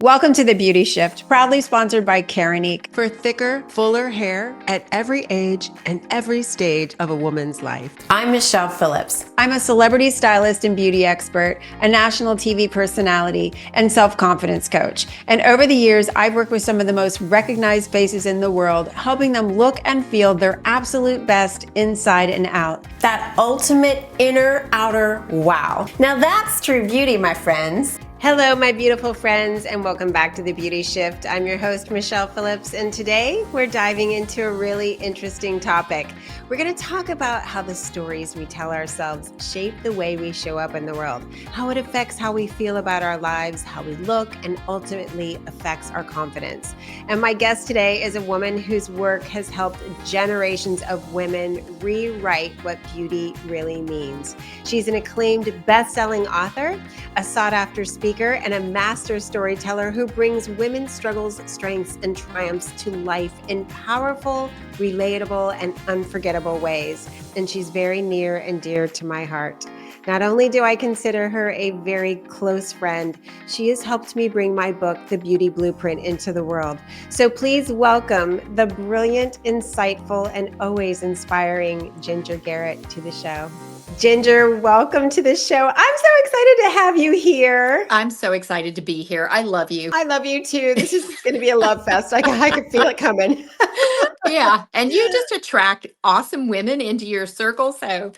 Welcome to The Beauty Shift, proudly sponsored by Karenique. For thicker, fuller hair at every age and every stage of a woman's life. I'm Michelle Phillips. I'm a celebrity stylist and beauty expert, a national TV personality, and self-confidence coach. And over the years, I've worked with some of the most recognized faces in the world, helping them look and feel their absolute best inside and out. That ultimate inner outer wow. Now that's true beauty, my friends. Hello, my beautiful friends, and welcome back to The Beauty Shift. I'm your host, Michelle Phillips, and today we're diving into a really interesting topic. We're going to talk about how the stories we tell ourselves shape the way we show up in the world, how it affects how we feel about our lives, how we look, and ultimately affects our confidence. And my guest today is a woman whose work has helped generations of women rewrite what beauty really means. She's an acclaimed best-selling author, a sought-after speaker, and a master storyteller who brings women's struggles, strengths, and triumphs to life in powerful, relatable, and unforgettable ways. And she's very near and dear to my heart. Not only do I consider her a very close friend, she has helped me bring my book, The Beauty Blueprint, into the world. So please welcome the brilliant, insightful, and always inspiring Ginger Garrett to the show. Ginger, welcome to the show. I'm so excited to have you here. I'm so excited to be here. I love you. I love you too. This is going to be a love fest. I can feel it coming. Yeah. And you just attract awesome women into your circle. So,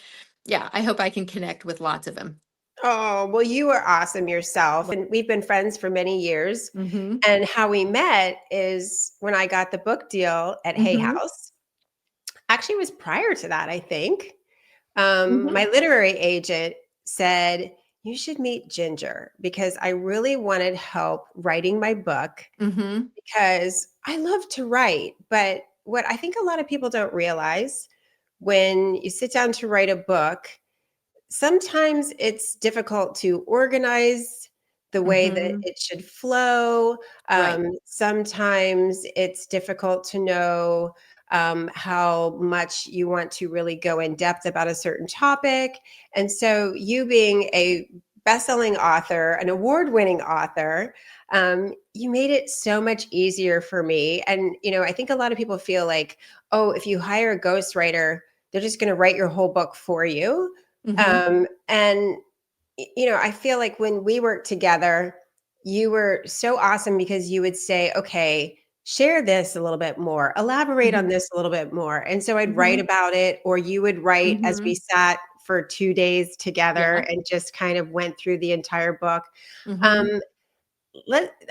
yeah, I hope I can connect with lots of them. Oh, well, you are awesome yourself. And we've been friends for many years. Mm-hmm. And how we met is when I got the book deal at Hay Mm-hmm. House. Actually, it was prior to that, I think. Mm-hmm. My literary agent said, you should meet Ginger because I really wanted help writing my book Mm-hmm. because I love to write. But what I think a lot of people don't realize when you sit down to write a book, sometimes it's difficult to organize the way that Mm-hmm. it should flow. Right. Sometimes it's difficult to know how much you want to really go in depth about a certain topic. And so, you being a best-selling author, an award-winning author, you made it so much easier for me. And I think a lot of people feel like, oh, if you hire a ghostwriter, they're just going to write your whole book for you. Mm-hmm. And I feel like when we worked together, you were so awesome because you would say, okay, share this a little bit more, elaborate on Mm-hmm. this a little bit more. And so I'd write Mm-hmm. about it, or you would write as Mm-hmm. we sat for 2 days together Yeah. and just kind of went through the entire book. Mm-hmm. Um,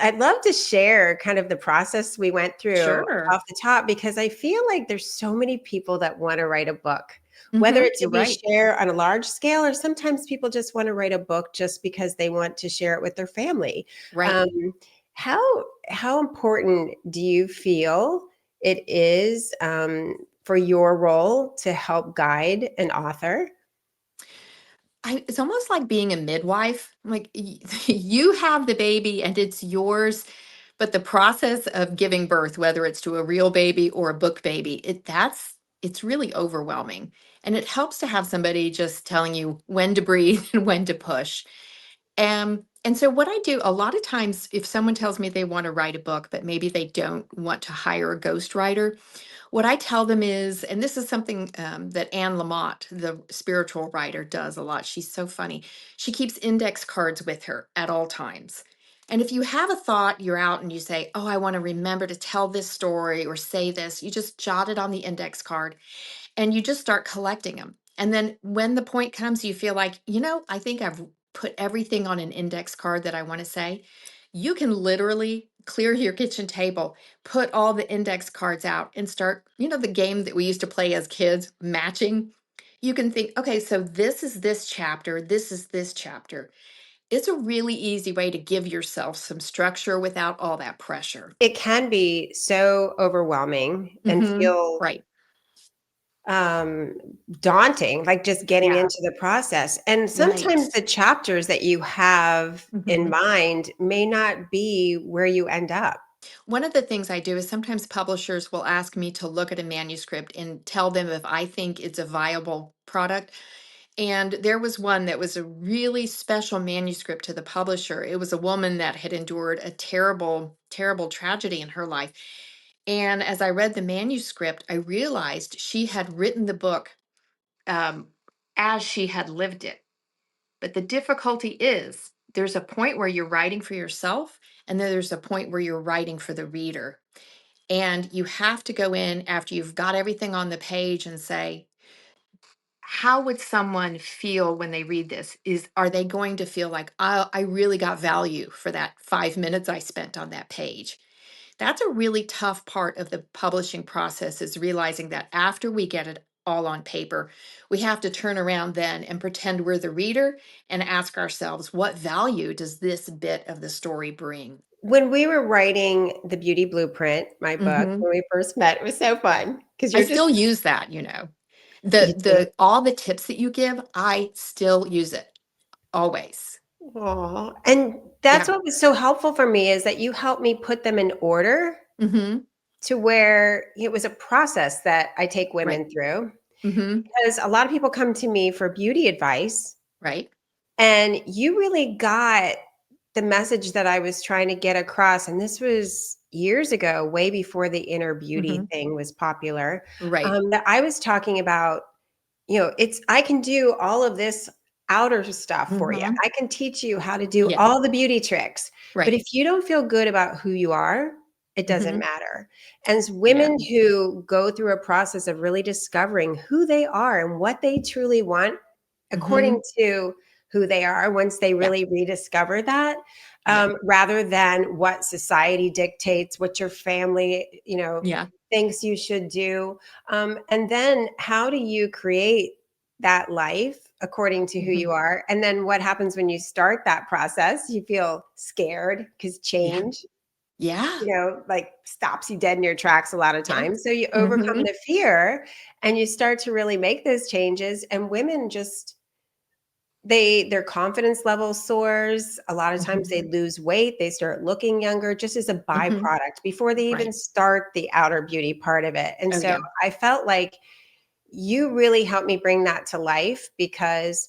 I'd love to share kind of the process we went through Sure. off the top because I feel like there's so many people that want to write a book, whether Mm-hmm. it's to You're be right. shared on a large scale, or sometimes people just want to write a book just because they want to share it with their family. Right. Um, how important do you feel it is for your role to help guide an author? It's almost like being a midwife. Like you have the baby and it's yours, but the process of giving birth, whether it's to a real baby or a book baby, it's really overwhelming. And it helps to have somebody just telling you when to breathe and when to push. And so what I do a lot of times, if someone tells me they want to write a book, but maybe they don't want to hire a ghostwriter, what I tell them is, and this is something that Anne Lamott, the spiritual writer, does a lot. She's so funny. She keeps index cards with her at all times. And if you have a thought, you're out and you say, oh, I want to remember to tell this story or say this, you just jot it on the index card and you just start collecting them. And then when the point comes, you feel like, I think I've put everything on an index card that I want to say. You can literally clear your kitchen table, put all the index cards out, and start, the game that we used to play as kids, matching. You can think, okay, so this is this chapter, this is this chapter. It's a really easy way to give yourself some structure without all that pressure. It can be so overwhelming and Hmm. feel Right. um daunting, like just getting Yeah. into the process. And Right. sometimes the chapters that you have in Hmm. mind may not be where you end up. One of the things I do is sometimes publishers will ask me to look at a manuscript and tell them if I think it's a viable product. And there was one that was a really special manuscript to the publisher. It was a woman that had endured a terrible, terrible tragedy in her life. And as I read the manuscript, I realized she had written the book um, as she had lived it. But the difficulty is there's a point where you're writing for yourself, and then there's a point where you're writing for the reader. And you have to go in after you've got everything on the page and say, how would someone feel when they read this? Are they going to feel like, I really got value for that 5 minutes I spent on that page? That's a really tough part of the publishing process, is realizing that after we get it all on paper, we have to turn around then and pretend we're the reader and ask ourselves, what value does this bit of the story bring? When we were writing the Beauty Blueprint, my book, Hmm. when we first met, it was so fun because I you're just still use that, you know. you do. The all the tips that you give, I still use it always. Aw, and that's Yeah. what was so helpful for me is that you helped me put them in order Hmm. to where it was a process that I take Right. women through. Hmm. Because a lot of people come to me for beauty advice, Right. and you really got the message that I was trying to get across. And this was years ago, way before the inner beauty Hmm. thing was popular. Right. That I was talking about, it's I can do all of this outer stuff for you. Hmm. I can teach you how to do Yeah. all the beauty tricks. But Right. if you don't feel good about who you are, it doesn't Hmm. matter. And as Yeah. women who go through a process of really discovering who they are and what they truly want, Hmm. according to who they are, once they Yeah. really rediscover that, Yeah. rather than what society dictates, what your family, Yeah. thinks you should do. And then how do you create that life according to who you Hmm. are? And then what happens when you start that process? You feel scared because Yeah. change, Yeah. like stops you dead in your tracks a lot of Yeah. times. So you overcome Hmm. the fear and you start to really make those changes. And women just, their confidence level soars. A lot of times they Hmm. lose weight, they start looking younger just as a Hmm. byproduct before they even Right. start the outer beauty part of it. And Oh, so yeah. I felt like you really helped me bring that to life because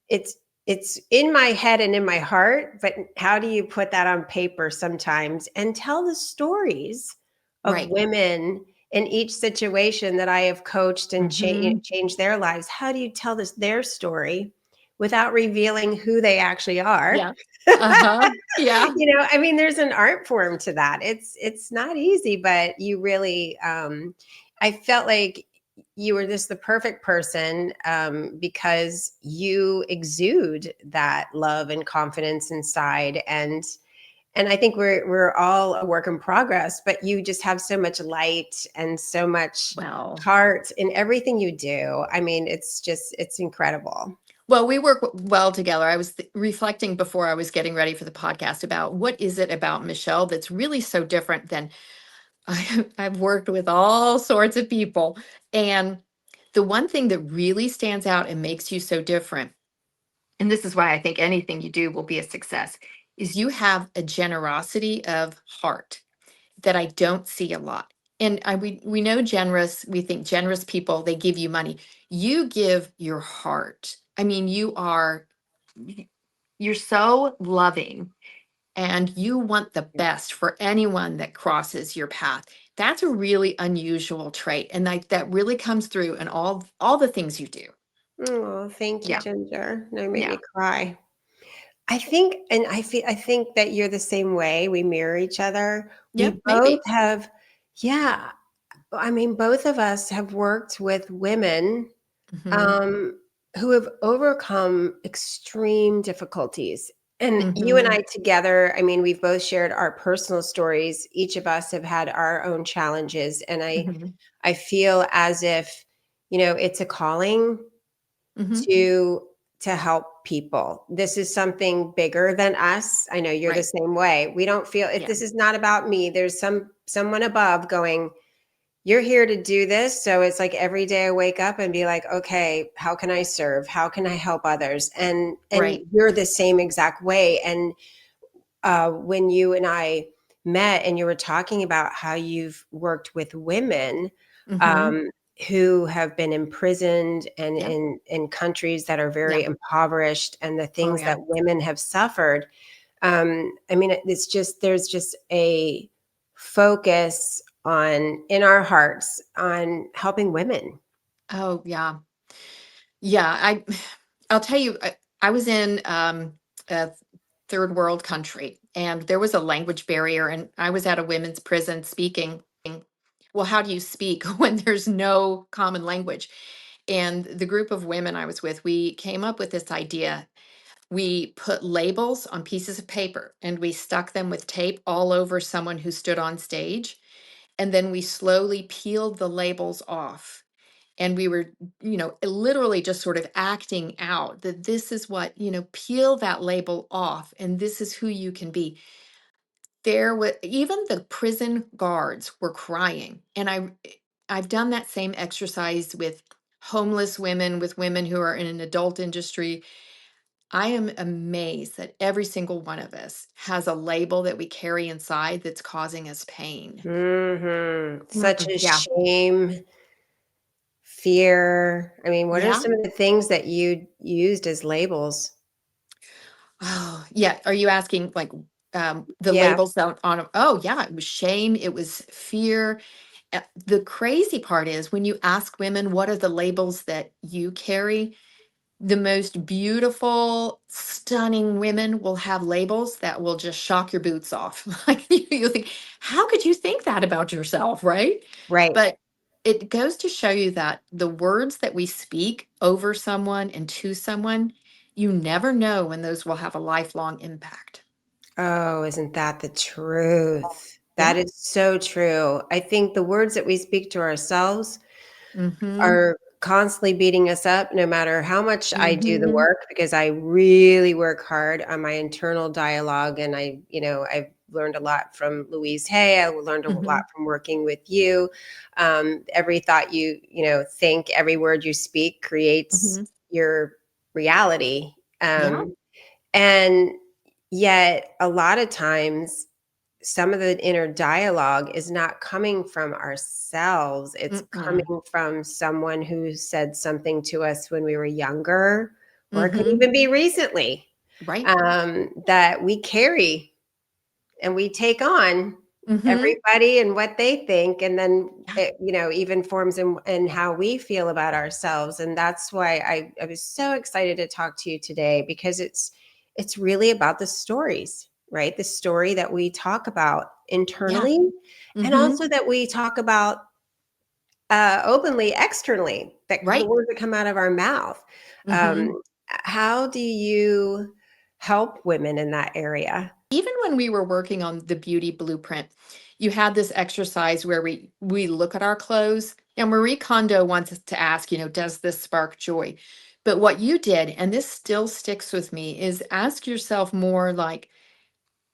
it's it's in my head and in my heart, but how do you put that on paper sometimes and tell the stories of Right. women in each situation that I have coached and Hmm. changed their lives? How do you tell their story without revealing who they actually are? Yeah. Uh-huh. Yeah. I mean, there's an art form to that. It's not easy, but you really, I felt like you were just the perfect person, because you exude that love and confidence inside. And I think we're all a work in progress, but you just have so much light and so much Well, heart in everything you do. I mean, it's incredible. well, we work well together. I was reflecting before I was getting ready for the podcast about what is it about Michelle that's really so different than I've worked with all sorts of people. And the one thing that really stands out and makes you so different, and this is why I think anything you do will be a success, is you have a generosity of heart that I don't see a lot. And we know generous, we think generous people, they give you money. You give your heart. I mean, you're so loving, and you want the best for anyone that crosses your path. That's a really unusual trait, and that really comes through in all the things you do. Oh, thank you, Yeah. Ginger. Now you make Yeah. me cry. I think that you're the same way. We mirror each other. Yeah, We both maybe. have, yeah. I mean, both of us have worked with women, Hmm. um, who have overcome extreme difficulties. And you and Hmm. I together, I mean, we've both shared our personal stories. Each of us have had our own challenges, and Hmm. I feel as if, it's a calling Hmm. to help people. This is something bigger than us. I know you're the Right. same way. We don't feel if Yeah. this is not about me, there's someone above going, you're here to do this. So it's like every day I wake up and be like, okay, how can I serve? How can I help others? And Right. you're the same exact way. And when you and I met and you were talking about how you've worked with women, Hmm. um, who have been imprisoned and Yep. in countries that are very Yeah. impoverished, and the Oh, things yeah. that women have suffered. I mean, it's just there's just a focus on in our hearts on helping women. Oh, yeah. Yeah. I'll tell you, I was in a third world country, and there was a language barrier, and I was at a women's prison speaking. Well, how do you speak when there's no common language? And the group of women I was with, we came up with this idea. We put labels on pieces of paper and we stuck them with tape all over someone who stood on stage. And then we slowly peeled the labels off. And we were, literally just sort of acting out that this is what, peel that label off and this is who you can be. There was even the prison guards were crying. And I've done that same exercise with homeless women, with women who are in an adult industry. I am amazed that every single one of us has a label that we carry inside that's causing us pain. Such a Yeah. shame, fear. I mean, what are Yeah. some of the things that you used as labels? Oh, yeah. Are you asking like the Yeah, labels oh, yeah, it was shame, it was fear. The crazy part is when you ask women, what are the labels that you carry? The most beautiful, stunning women will have labels that will just shock your boots off. Like you think, how could you think that about yourself, right? right. But it goes to show you that the words that we speak over someone and to someone, you never know when those will have a lifelong impact. Oh, isn't that the truth? That Yeah. is so true. I think the words that we speak to ourselves Mm-hmm. are constantly beating us up no matter how much I do the Mm-hmm. work, because I really work hard on my internal dialogue. And I've learned a lot from Louise Hay. I learned a Mm-hmm. lot from working with you. Every thought think, every word you speak creates Mm-hmm. your reality. Yeah. And yet a lot of times some of the inner dialogue is not coming from ourselves. It's Mm-mm. coming from someone who said something to us when we were younger, or it could Mm-hmm. even be recently, Right. that we carry and we take on Mm-hmm. everybody and what they think, and then Yeah. it even forms in how we feel about ourselves. And that's why I was so excited to talk to you today, because it's really about the stories, right? The story that we talk about Yeah. internally, and Mm-hmm. also that we talk about openly externally, that the Right. words that come out of our mouth. Mm-hmm. um, how do you help women in that area? Even when we were working on the beauty blueprint, you had this exercise where we look at our clothes. And Marie Kondo wants us to ask, does this spark joy? But what you did, and this still sticks with me, is ask yourself more like,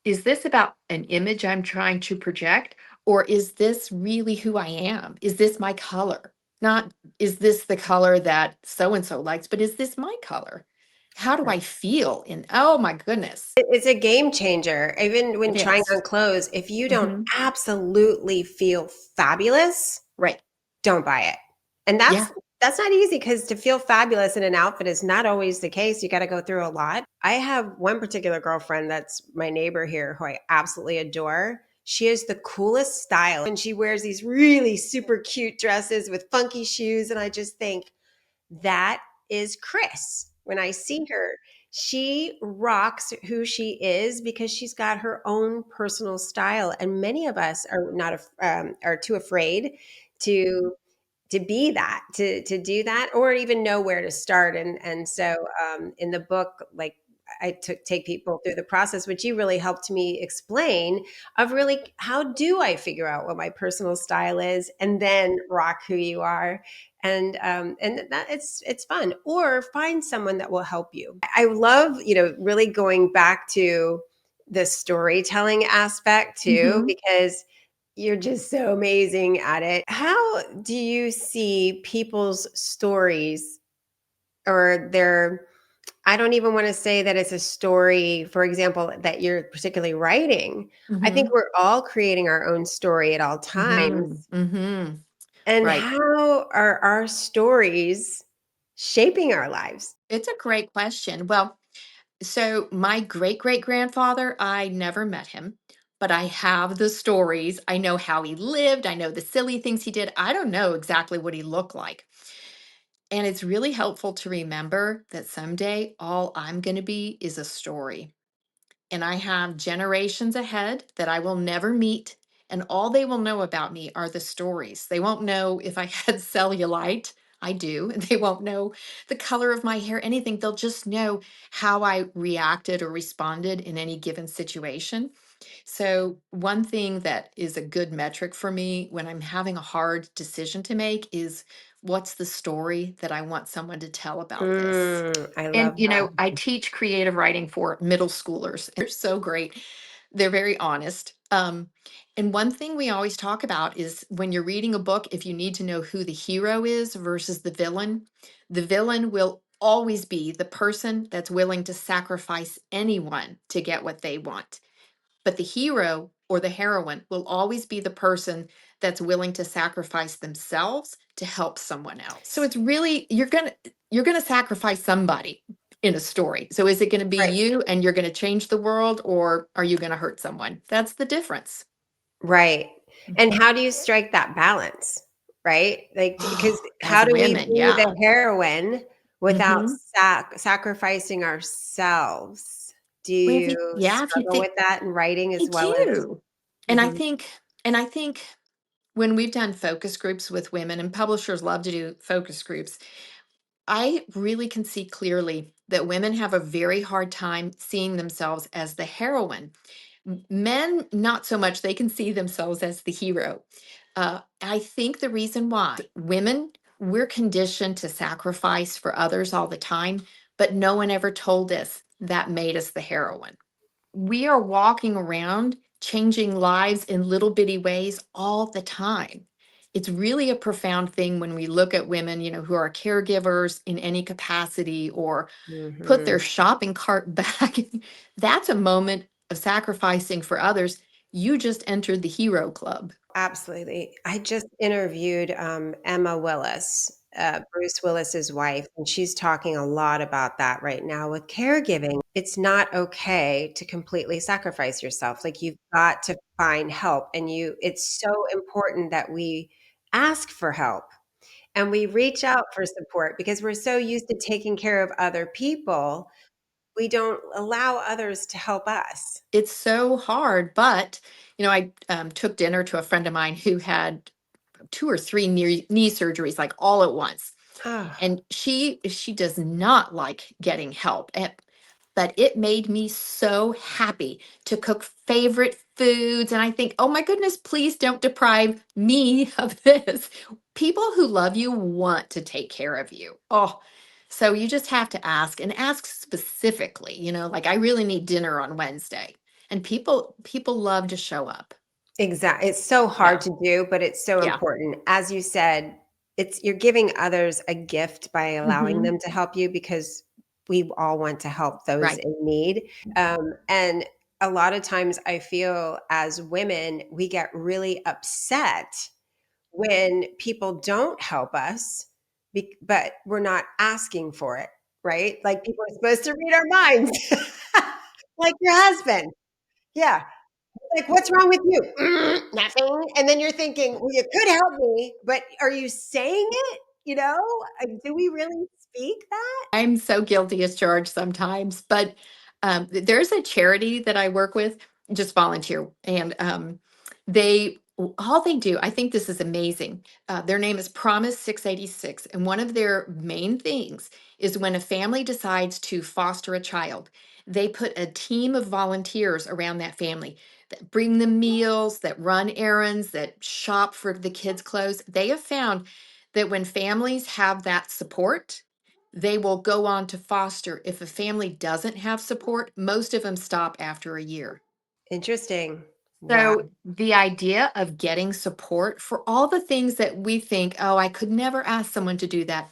is this about an image I'm trying to project? Or is this really who I am? Is this my color? Not, is this the color that so and so likes, but is this my color? How do I feel in, oh my goodness, It's a game changer. Even when it trying is. on clothes, if you don't Hmm. absolutely feel fabulous, Right. don't buy it. And Yeah. that's not easy, because to feel fabulous in an outfit is not always the case. You got to go through a lot. I have one particular girlfriend that's my neighbor here who I absolutely adore. She has the coolest style, and she wears these really super cute dresses with funky shoes, and I just think, that is Chris. When I see her, she rocks who she is because she's got her own personal style. And many of us are not are too afraid to be that, to do that, or even know where to start. And so in the book, like, take people through the process, which you really helped me explain, of really, how do I figure out what my personal style is, and then rock who you are. And that it's fun, or find someone that will help you. I love, really going back to the storytelling aspect too, Hmm. because you're just so amazing at it. How do you see people's stories, or their, I don't even want to say that it's a story, for example, that you're particularly writing. I think Hmm. we're all creating our own story at all times. Hmm. Hmm. And Right. how are our stories shaping our lives? It's a great question. Well, so my great great grandfather, I never met him, but I have the stories. I know how he lived. I know the silly things he did. I don't know exactly what he looked like. And it's really helpful to remember that someday all I'm going to be is a story. And I have generations ahead that I will never meet. And all they will know about me are the stories. They won't know if I had cellulite. I do. And they won't know the color of my hair, anything. They'll just know how I reacted or responded in any given situation. So, one thing that is a good metric for me when I'm having a hard decision to make is what's the story that I want someone to tell about this? I And, love that. I teach creative writing for middle schoolers. They're so great. They're very honest. And one thing we always talk about is when you're reading a book, if you need to know who the hero is versus the villain will always be the person that's willing to sacrifice anyone to get what they want. But the hero or the heroine will always be the person that's willing to sacrifice themselves to help someone else. So it's really you're going to sacrifice somebody in a story. So is it going to be Right. you and you're going to change the world, or are you going to hurt someone? That's the difference. Right. And Mhm. how do you strike that balance? Right? Like, because As how do we women, be yeah. the heroine without Mhm. sacrificing ourselves? Do Well, you if you struggle think with that in writing I as well as? do. And I Mhm. think and I think when we've done focus groups with women, and publishers love to do focus groups, I really can see clearly that women have a very hard time seeing themselves as the heroine. Men, not so much. They can see themselves as the hero. I think the reason why women, we're conditioned to sacrifice for others all the time, but no one ever told us that made us the heroine. We are walking around changing lives in little bitty ways all the time. It's really a profound thing when we look at women, who are caregivers in any capacity or put their Mhm. shopping cart back. That's a moment of sacrificing for others. You just entered the hero club. Absolutely. I just interviewed Emma Willis, Bruce Willis's wife, and she's talking a lot about that right now with caregiving. It's not okay to completely sacrifice yourself. Like, you've got to find help, and it's so important that we ask for help and we reach out for support because we're so used to taking care of other people. We don't allow others to help us. It's so hard, but I took dinner to a friend of mine who had two or three knee surgeries like all at once. Oh, And she does not like getting help. But it made me so happy to cook favorite foods. And I think, oh my goodness, please don't deprive me of this. People who love you want to take care of you. Oh, so you just have to ask and ask specifically, like I really need dinner on Wednesday. And people love to show up. exactly. It's so Yeah. hard to do, but it's so Yeah. important. As you said, you're giving others a gift by allowing Hmm. them to help you because we all want to help those Right. in need. And a lot of times I feel as women, we get really upset when people don't help us, but we're not asking for it, right? Like, people are supposed to read our minds, like your husband. Yeah. Like, "What's wrong with you?" Nothing." And then you're thinking, "Well, you could help me, but are you saying it?" You know? Do we really speak that? I'm so guilty as charged sometimes, but there's a charity that I work with, just volunteer, and all they do. I think this is amazing. Their name is Promise 686, and one of their main things is when a family decides to foster a child, they put a team of volunteers around that family that bring them meals, that run errands, that shop for the kids' clothes. They have found that when families have that support, they will go on to foster. If a family doesn't have support, most of them stop after a year. Interesting. Wow. So, the idea of getting support for all the things that we think, oh, I could never ask someone to do that,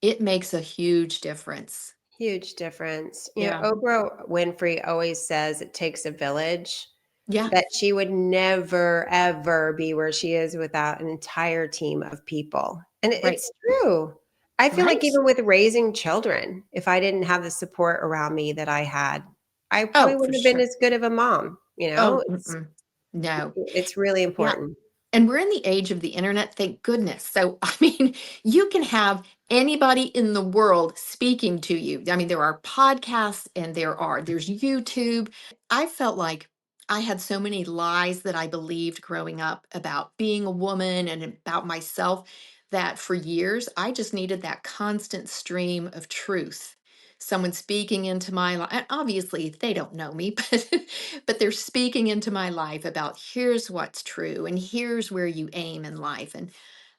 it makes a huge difference. Huge difference. Yeah. Oprah Winfrey always says it takes a village. Yeah, that she would never, ever be where she is without an entire team of people. And right, it's true. I feel like right. even with raising children, if I didn't have the support around me that I had, I probably Oh, for wouldn't have been sure. as good of a mom. Oh, It's mm-mm. No. it's really Yeah. important. And we're in the age of the internet, thank goodness. So, I mean, you can have anybody in the world speaking to you. I mean, there are podcasts and there's YouTube. I felt like I had so many lies that I believed growing up about being a woman and about myself that for years I just needed that constant stream of truth. Someone speaking into my life. And obviously, they don't know me, but they're speaking into my life about here's what's true and here's where you aim in life. And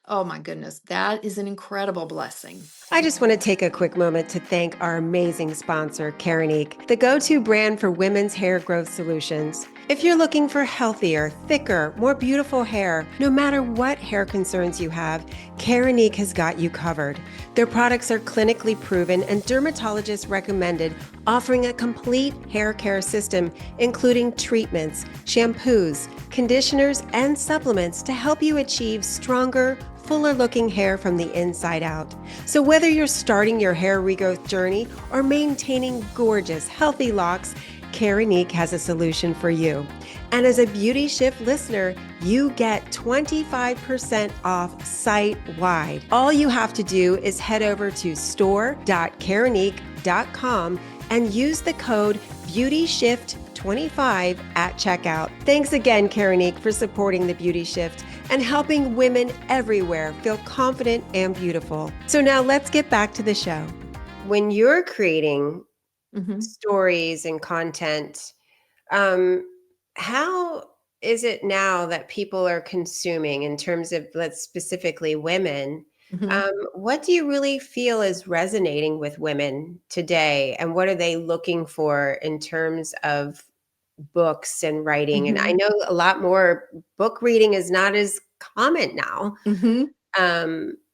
oh my goodness, that is an incredible blessing. I just want to take a quick moment to thank our amazing sponsor, Keranique, the go-to brand for women's hair growth solutions. If you're looking for healthier, thicker, more beautiful hair, no matter what hair concerns you have, Keranique has got you covered. Their products are clinically proven and dermatologist recommended, offering a complete hair care system, including treatments, shampoos, conditioners, and supplements to help you achieve stronger, fuller looking hair from the inside out. So whether you're starting your hair regrowth journey or maintaining gorgeous, healthy locks, Keranique has a solution for you. And as a Beauty Shift listener, you get 25% off site-wide. All you have to do is head over to store.keranique.com and use the code BeautyShift25 at checkout. Thanks again, Keranique, for supporting the Beauty Shift and helping women everywhere feel confident and beautiful. So now let's get back to the show. When you're creating Mhm. stories and content, um, how is it now that people are consuming in terms of, let's specifically women? Mhm. What do you really feel is resonating with women today? And what are they looking for in terms of books and writing? And I Mhm. know a lot more book reading is not as common now. Mhm.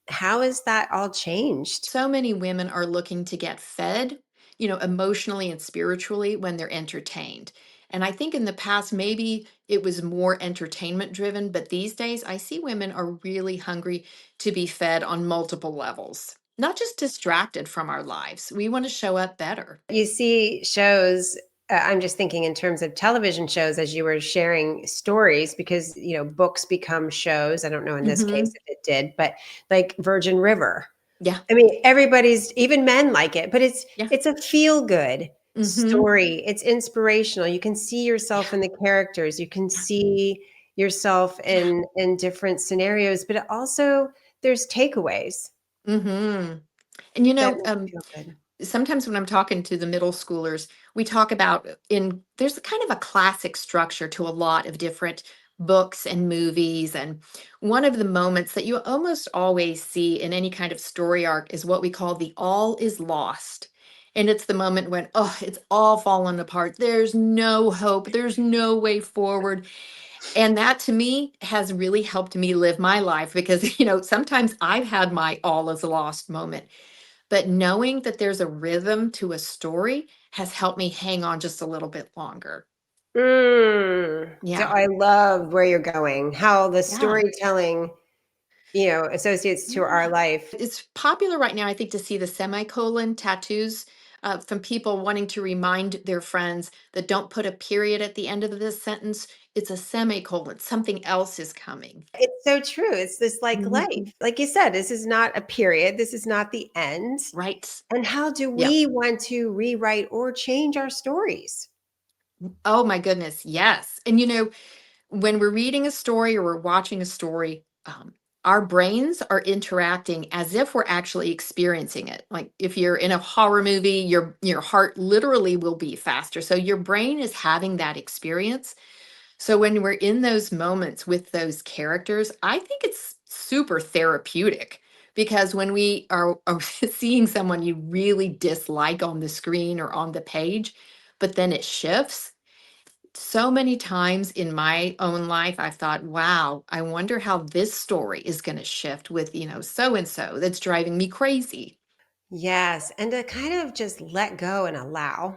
How has that all changed? So many women are looking to get fed, emotionally and spiritually when they're entertained. And I think in the past, maybe it was more entertainment driven, but these days I see women are really hungry to be fed on multiple levels, not just distracted from our lives. We want to show up better. You see shows, I'm just thinking in terms of television shows as you were sharing stories, because, books become shows. I don't know in this case Hmm. if it did, but like Virgin River. Yeah. I mean, everybody's, even men like it, but it's Yeah. it's a feel good Hmm. story. It's inspirational. You can see yourself Yeah. in the characters. You can Yeah. see yourself Yeah. in different scenarios, but it also there's takeaways Hmm. And that make you feel good. sometimes when I'm talking to the middle schoolers, we talk about there's a kind of a classic structure to a lot of different books and movies. And one of the moments that you almost always see in any kind of story arc is what we call the all is lost. And it's the moment when, oh, it's all fallen apart. There's no hope. There's no way forward. And that to me has really helped me live my life because, sometimes I've had my all is lost moment, but knowing that there's a rhythm to a story has helped me hang on just a little bit longer. So Yeah. I love where you're going, how the Yeah. storytelling, associates to our Yeah. life. It's popular right now, I think, to see the semicolon tattoos from people wanting to remind their friends that don't put a period at the end of this sentence. It's a semicolon. Something else is coming. It's so true. It's this like life. Mhm. Like you said, this is not a period. This is not the end. Right. And how do Yeah. we want to rewrite or change our stories? Oh my goodness. Yes. And when we're reading a story or we're watching a story, our brains are interacting as if we're actually experiencing it. Like if you're in a horror movie, your heart literally will beat faster. So your brain is having that experience. So when we're in those moments with those characters, I think it's super therapeutic because when we are seeing someone you really dislike on the screen or on the page, but then it shifts so many times in my own life, I've thought, wow, I wonder how this story is going to shift with, so and so that's driving me crazy. Yes. And to kind of just let go and allow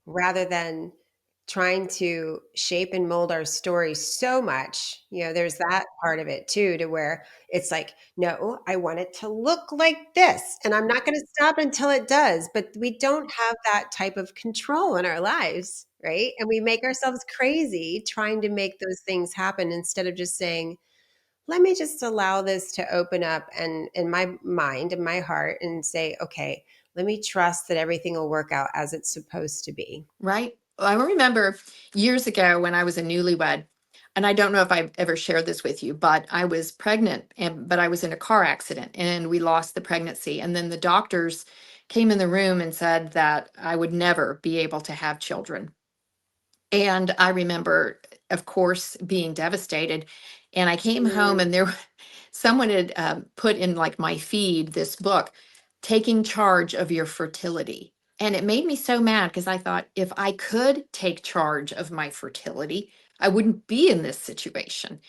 rather than trying to shape and mold our story so much. There's that part of it too, to where it's like, no, I want it to look like this, and I'm not going to stop until it does. But we don't have that type of control in our lives, right? And we make ourselves crazy trying to make those things happen instead of just saying, let me just allow this to open up and in my mind and my heart and say, okay, let me trust that everything will work out as it's supposed to be. Right. I remember years ago when I was a newlywed, and I don't know if I've ever shared this with you, but I was pregnant, but I was in a car accident and we lost the pregnancy. And then the doctors came in the room and said that I would never be able to have children. And I remember, of course, being devastated. And I came home, Mm. and someone had put in like my feed this book, Taking Charge of Your Fertility. And it made me so mad because I thought, if I could take charge of my fertility, I wouldn't be in this situation.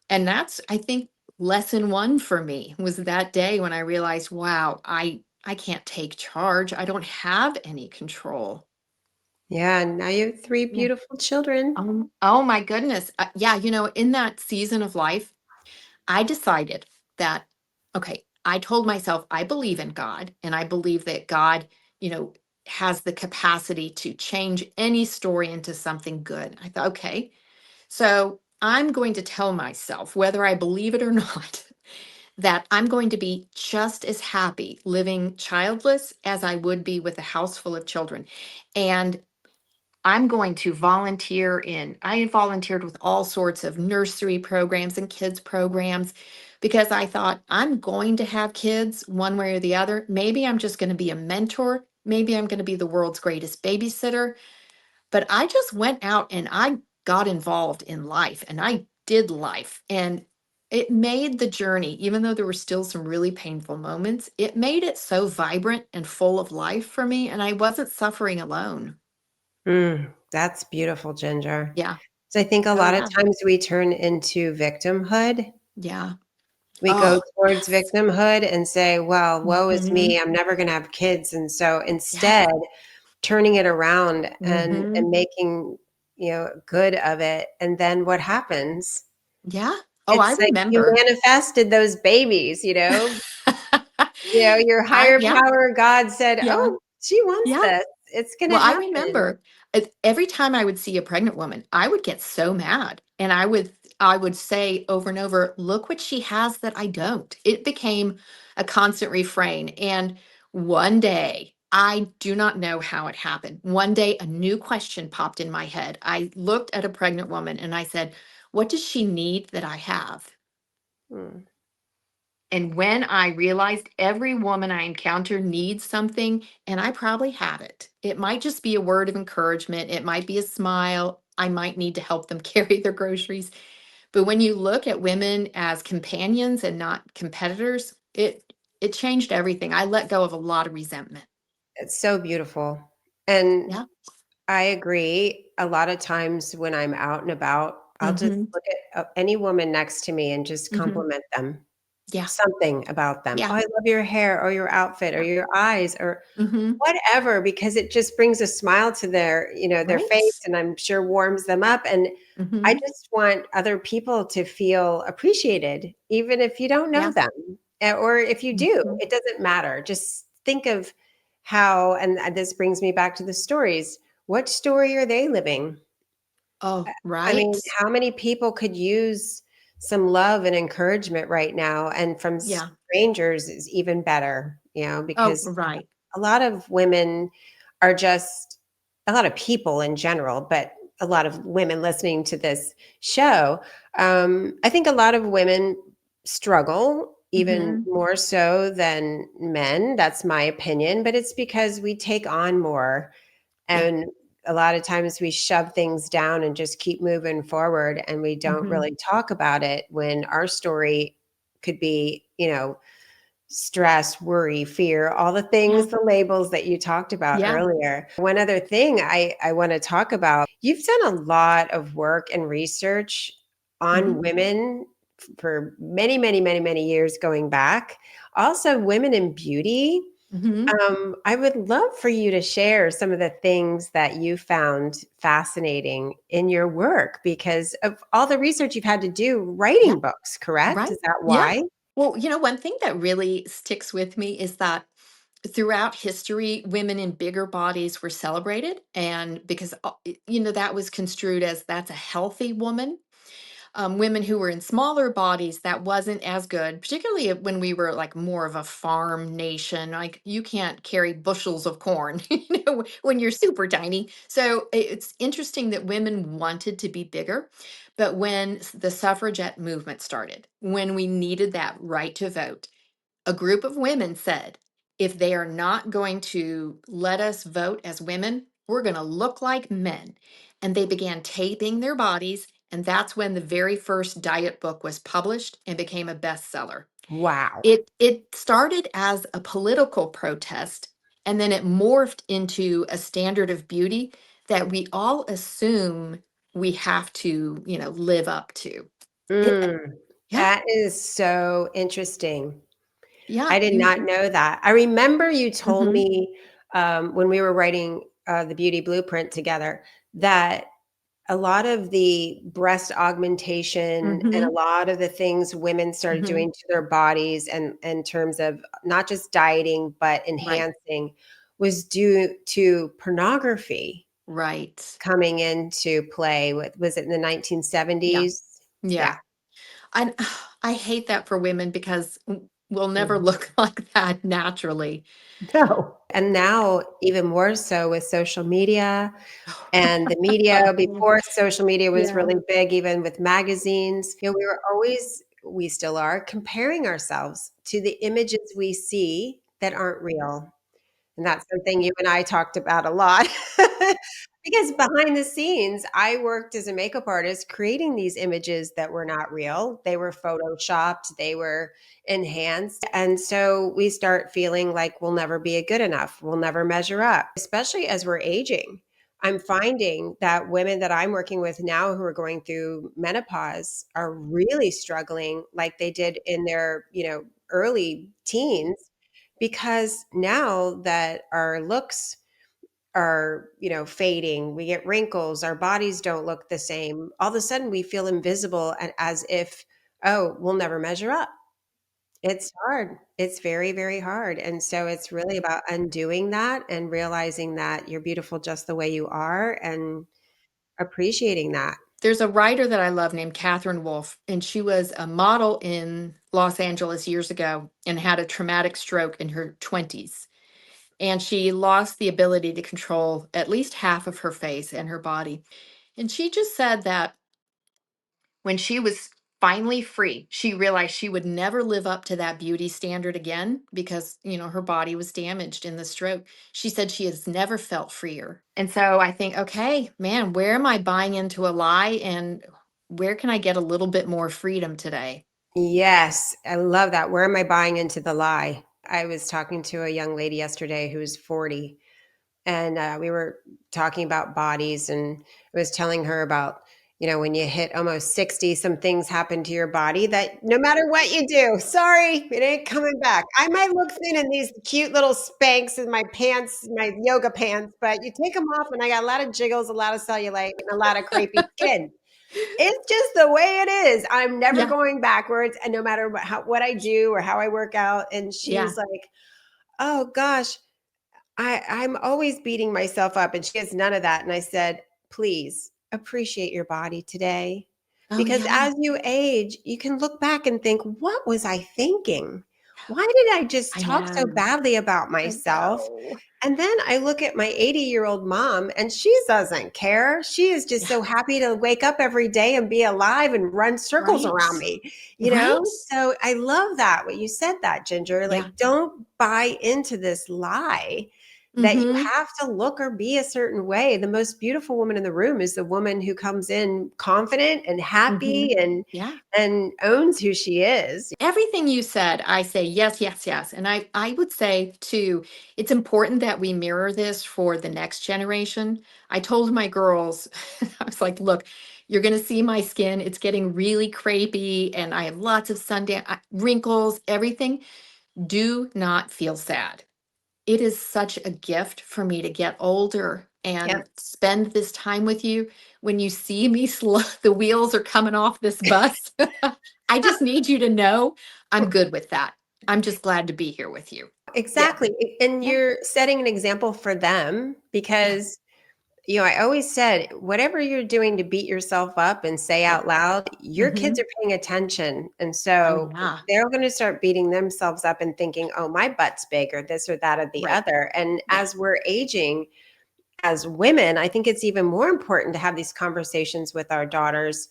And that's, I think, lesson one for me was that day when I realized, wow, I can't take charge. I don't have any control. Yeah, and now you have three Yeah. beautiful children. Oh my goodness. Yeah, in that season of life, I decided that, okay, I told myself I believe in God and I believe that God, you know, has the capacity to change any story into something good. I thought, okay, so I'm going to tell myself, whether I believe it or not, that I'm going to be just as happy living childless as I would be with a house full of children. And I'm going to volunteer I volunteered with all sorts of nursery programs and kids programs because I thought I'm going to have kids one way or the other. Maybe I'm just going to be a mentor. Maybe I'm going to be the world's greatest babysitter. But I just went out and I got involved in life and I did life. And it made the journey, even though there were still some really painful moments, it made it so vibrant and full of life for me. And I wasn't suffering alone. That's beautiful, Ginger. Yeah. So I think a Oh, lot of yeah. times we turn into victimhood. Yeah. We go Oh, towards yes. victimhood and say, well, woe is Mhm. me. I'm never going to have kids. And so Yes. instead, turning it around and Mhm. making, good of it. And then what happens? Yeah. Oh, I It's like you remember. manifested those babies. Your higher Yeah. power, God said, Yeah. "Oh, she wants Yeah. this. It's gonna Well, I happen." remember every time I would see a pregnant woman, I would get so mad. And I would say over and over, look what she has that I don't. It became a constant refrain. And one day, I do not know how it happened. One day, a new question popped in my head. I looked at a pregnant woman and I said, what does she need that I have? Mm. And when I realized every woman I encounter needs something, and I probably have it, it might just be a word of encouragement, it might be a smile, I might need to help them carry their groceries. But when you look at women as companions and not competitors, it changed everything. I let go of a lot of resentment. It's so beautiful. And Yeah. I agree. A lot of times when I'm out and about, I'll just Mm-hmm. look at any woman next to me and just Mm-hmm. compliment them. Yeah. Something about them. "Oh, Yeah. I love your hair or your outfit or Yeah. your eyes," or Mm-hmm. whatever, because it just brings a smile to their Right. face, and I'm sure warms them up, and I Mm-hmm. just want other people to feel appreciated, even if you don't know Yeah. them, or if you do, Mm-hmm. it doesn't matter. Just think of how, and this brings me back to the stories. What story are they living? Oh, I mean, right. how many people could use some love and encouragement right now? And from Yeah. strangers is even better, Oh, because right. a lot of women are just, a lot of people in general, but a lot of women listening to this show. I think a lot of women struggle even Mm-hmm. more so than men. That's my opinion, but it's because we take on more, Yeah. and a lot of times we shove things down and just keep moving forward, and we don't Mm-hmm. really talk about it when our story could be, stress, worry, fear, all the Yeah. things, the labels that you talked about Yeah. earlier. One other thing I want to talk about, you've done a lot of work and research on Mhm. women for many, many, many, many years going back. Also, women in beauty. Hmm. I would love for you to share some of the things that you found fascinating in your work because of all the research you've had to do Yeah. writing books, correct? Right. Is that Yeah. why? Well, one thing that really sticks with me is that throughout history, women in bigger bodies were celebrated. And because, that was construed as that's a healthy woman. Women who were in smaller bodies, that wasn't as good, particularly when we were like more of a farm nation. Like you can't carry bushels of corn, when you're super tiny. So it's interesting that women wanted to be bigger. But when the suffragette movement started, when we needed that right to vote, a group of women said, if they are not going to let us vote as women, we're going to look like men. And they began taping their bodies. And that's when the very first diet book was published and became a bestseller. Wow. It started as a political protest, and then it morphed into a standard of beauty that we all assume we have to, live up to. It, Mm, yeah, that is so interesting. yeah, I did not know that. I remember you told mhm, me when we were writing the beauty blueprint together that a lot of the breast augmentation and a mhm, lot of the things women started mhm. doing to their bodies and in terms of not just dieting but Right. enhancing was due to pornography Right. coming into play with was it in the Yeah. 1970s? Yeah. Yeah. I I hate that for women because we'll never Mhm. look like that naturally. No. And now even more so with social media and the media before social media was Yeah. really big, even with magazines, we were always we still are comparing ourselves to the images we see that aren't real. And that's something you and I talked about a lot. Because behind the scenes, I worked as a makeup artist creating these images that were not real. They were photoshopped, they were enhanced. And so we start feeling like we'll never be good enough. We'll never measure up, especially as we're aging. I'm finding that women that I'm working with now who are going through menopause are really struggling like they did in their, early teens because now that our looks are fading, we get wrinkles, our bodies don't look the same, all of a sudden we feel invisible and as if, oh, we'll never measure up. It's hard, it's very, very hard, and so it's really about undoing that and realizing that you're beautiful just the way you are and appreciating that. There's a writer that I love named Catherine Wolfe, and she was a model in Los Angeles years ago and had a traumatic stroke in her 20s. And she lost the ability to control at least half of her face and her body. And she just said that when she was finally free, she realized she would never live up to that beauty standard again because, her body was damaged in the stroke. She said she has never felt freer. And so I think, okay, man, where am I buying into a lie and where can I get a little bit more freedom today? Yes, I love that. Where am I buying into the lie? I was talking to a young lady yesterday who's 40, and we were talking about bodies, and I was telling her about when you hit almost 60, some things happen to your body that no matter what you do, sorry, it ain't coming back. I might look thin in these cute little Spanx in my pants, my yoga pants, but you take them off and I got a lot of jiggles, a lot of cellulite, and a lot of crepey skin. It's just the way it is. I'm never Yeah, going backwards, and no matter what I do or how I work out. And she yeah. was like, "Oh gosh, I'm always beating myself up," and she has none of that. And I said, "Please appreciate your body today, Oh, because yeah. as you age, you can look back and think, what was I thinking? Why did I just I talk so know. badly about I myself?" know. And then I look at my 80-year-old mom and she doesn't care. She is just Yeah. so happy to wake up every day and be alive and run circles Right. around me, you know? Right. So I love that, what you said that, Ginger. Yeah. Like, don't buy into this lie that you Hmm. have to look or be a certain way. The most beautiful woman in the room is the woman who comes in confident and Hmm. happy Yeah. and owns who she is. Everything you said, I say yes, yes, yes. And I would say too, it's important that we mirror this for the next generation. I told my girls, I was like, look, you're going to see my skin. It's getting really crepey and I have lots of wrinkles, everything. Do not feel sad. it is such a gift for me to get older Yep. and spend this time with you. When you see me slow, the wheels are coming off this bus. I just need you to know I'm good with that. I'm just glad to be here with you. Yeah. Exactly. And Yeah. you're setting an example for them Yeah. because, I always said, whatever you're doing to beat yourself up and say Yeah. out loud, your kids Hmm. are paying attention. And Oh, so yeah. they're going to start beating themselves up and thinking, oh, my butt's big or this or that or the Right. other. And Yeah. as we're aging, as women, I think it's even more important to have these conversations with our daughters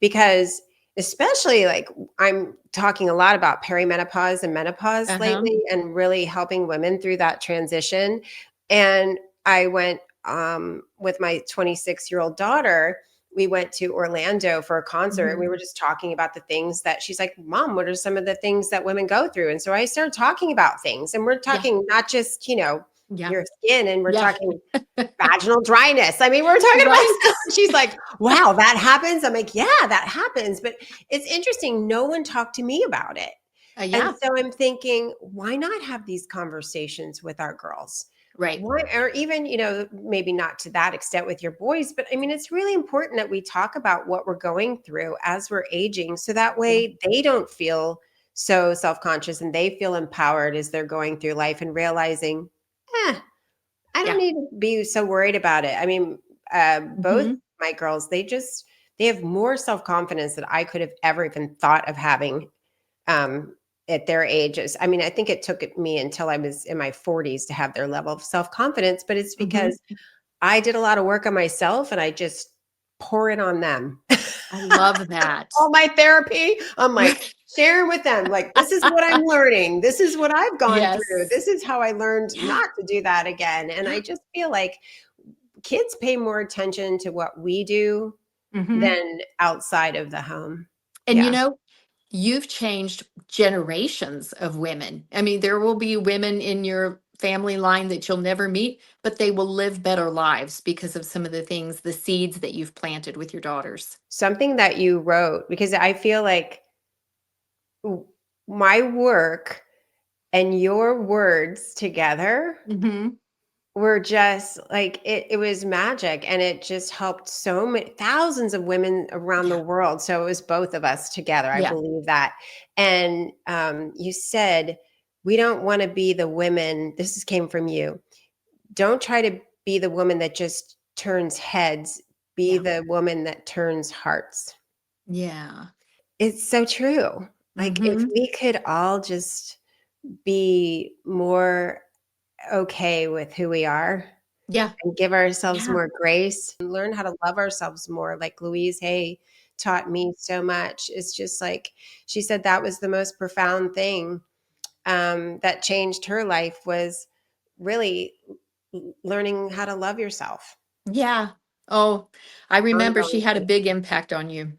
because especially like I'm talking a lot about perimenopause and menopause Uh-huh. lately and really helping women through that transition. And I went with my 26-year-old daughter. We went to Orlando for a concert and Hmm. we were just talking about the things that she's like, Mom, what are some of the things that women go through? And so I started talking about things and we're Yeah. talking not just, Yeah. your skin and we're Yeah. talking vaginal dryness. I mean, we're talking about Right. stuff. And she's like, wow, that happens. I'm like, yeah, that happens. But it's interesting. No one talked to me about it. And Yeah. so I'm thinking, why not have these conversations with our girls? Right. Why, or even, maybe not to that extent with your boys, but I mean, it's really important that we talk about what we're going through as we're aging. So that Yeah. way they don't feel so self conscious and they feel empowered as they're going through life and realizing, eh, I don't Yeah. need to be so worried about it. I mean, both Hmm. my girls, they have more self-confidence than I could have ever even thought of having um, at their ages. I mean, I think it took me until I was in my 40s to have their level of self-confidence, but it's Hmm. because I did a lot of work on myself and I just pour it on them. I love that. All my therapy, I'm like Right. sharing with them, like, this is what I'm learning. This is what I've gone through. Yes. This is how I learned Yeah. not to do that again. And I Yeah. just feel like kids pay more attention to what we do Hmm. than outside of the home. And Yeah. you've changed generations of women. I mean, there will be women in your family line that you'll never meet, but they will live better lives because of some of the things, the seeds that you've planted with your daughters. Something that you wrote, because I feel like w- my work and your words together Hmm. were just like it was magic and it just helped so many thousands of women around the Yeah. world. So it was both of us together. I Yeah. believe that. And you said, we don't want to be the women. Came from you. Don't try to be the woman that just turns heads. Be Yeah. the woman that turns hearts. Yeah. It's so true. Like if Hmm. we could all just be more okay with who we are Yeah. and give ourselves Yeah. more grace and learn how to love ourselves more. Like Louise Hay taught me so much. It's just like she said that was the most profound thing that changed her life was really learning how to love yourself. Yeah. Oh, I remember she Ongoing had a thing. big impact on you.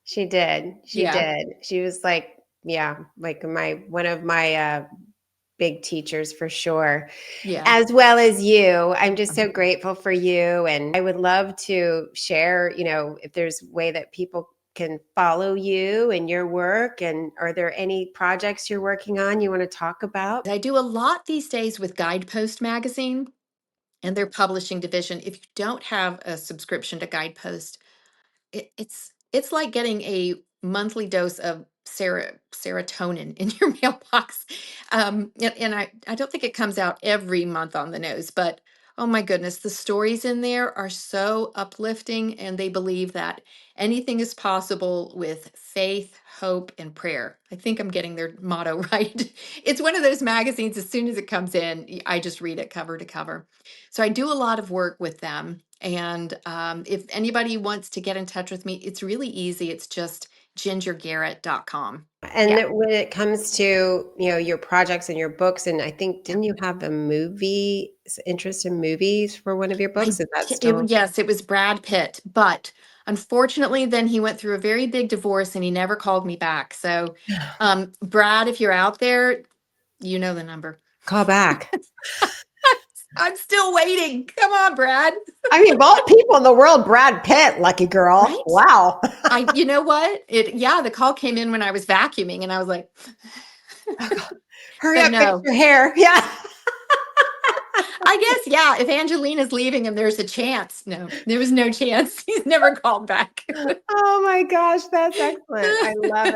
She did. She Yeah. did. She was like, yeah, like my one of my big teachers for sure. Yeah. As well as you. I'm just so grateful for you. And I would love to share, if there's a way that people can follow you and your work. And are there any projects you're working on you want to talk about? I do a lot these days with Guidepost magazine and their publishing division. If you don't have a subscription to Guidepost, it's like getting a monthly dose of serotonin in your mailbox. And I don't think it comes out every month on the nose, but oh my goodness, the stories in there are so uplifting, and they believe that anything is possible with faith, hope, and prayer. I think I'm getting their motto right. It's one of those magazines, as soon as it comes in, I just read it cover to cover. So I do a lot of work with them. And if anybody wants to get in touch with me, it's really easy. It's just gingergarrett.com. And Yeah. when it comes to, your projects and your books, and I think, Yeah. didn't you have a movie interest in movies for one of your books? Is that still? Yes, it was Brad Pitt. But unfortunately, then he went through a very big divorce and he never called me back. So, Brad, if you're out there, you know the number. Call back. I'm still waiting. Come on, Brad. I mean, of all people in the world, Brad Pitt, lucky girl. Right? Wow. You know what? Yeah, the call came in when I was vacuuming and I was like, Hurry but up, fix no. your hair. Yeah. I guess, yeah, if Angelina's leaving him, there's a chance. No, there was no chance. He's never called back. Oh my gosh, that's excellent. I love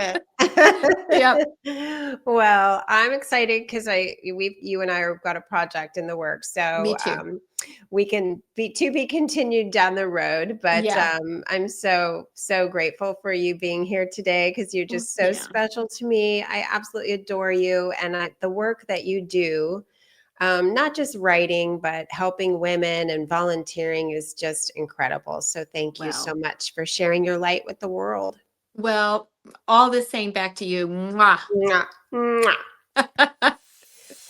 Yep. it. Well, I'm excited because you and I have got a project in the works, Me so too. we can be continued down the road. But Yeah. I'm so grateful for you being here today because you're just so Yeah. special to me. I absolutely adore you, and the work that you do, not just writing, but helping women and volunteering is just incredible. So thank you so Well, much for sharing your light with the world. well, all the same back to you. Mwah. Mwah, mwah.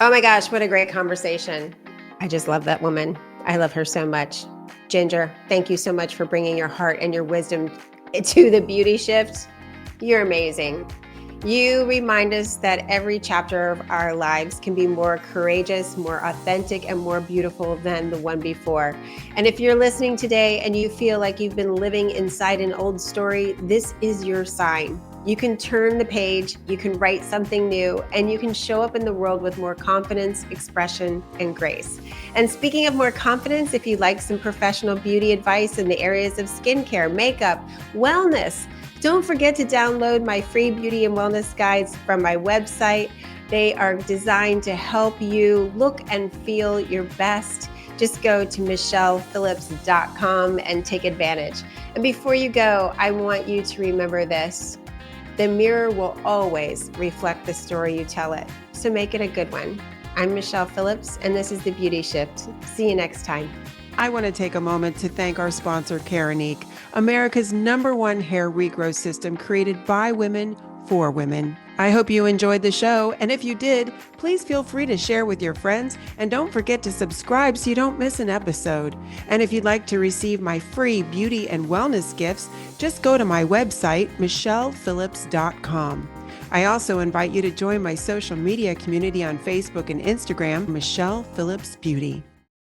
Oh my gosh, what a great conversation. I just love that woman. I love her so much. Ginger, thank you so much for bringing your heart and your wisdom to the beauty shift. You're amazing. You remind us that every chapter of our lives can be more courageous, more authentic, and more beautiful than the one before. And if you're listening today and you feel like you've been living inside an old story, this is your sign. You can turn the page, you can write something new, and you can show up in the world with more confidence, expression, and grace. And speaking of more confidence, if you'd like some professional beauty advice in the areas of skincare, makeup, wellness, don't forget to download my free beauty and wellness guides from my website. They are designed to help you look and feel your best. Just go to michellephillips.com and take advantage. And before you go, I want you to remember this. The mirror will always reflect the story you tell it. So make it a good one. I'm Michelle Phillips, and this is The Beauty Shift. See you next time. I want to take a moment to thank our sponsor, Keranique, America's #1 hair regrowth system created by women for women. I hope you enjoyed the show, and if you did, please feel free to share with your friends, and don't forget to subscribe so you don't miss an episode. And if you'd like to receive my free beauty and wellness gifts, just go to my website, michellephillips.com. I also invite you to join my social media community on Facebook and Instagram, Michelle Phillips Beauty.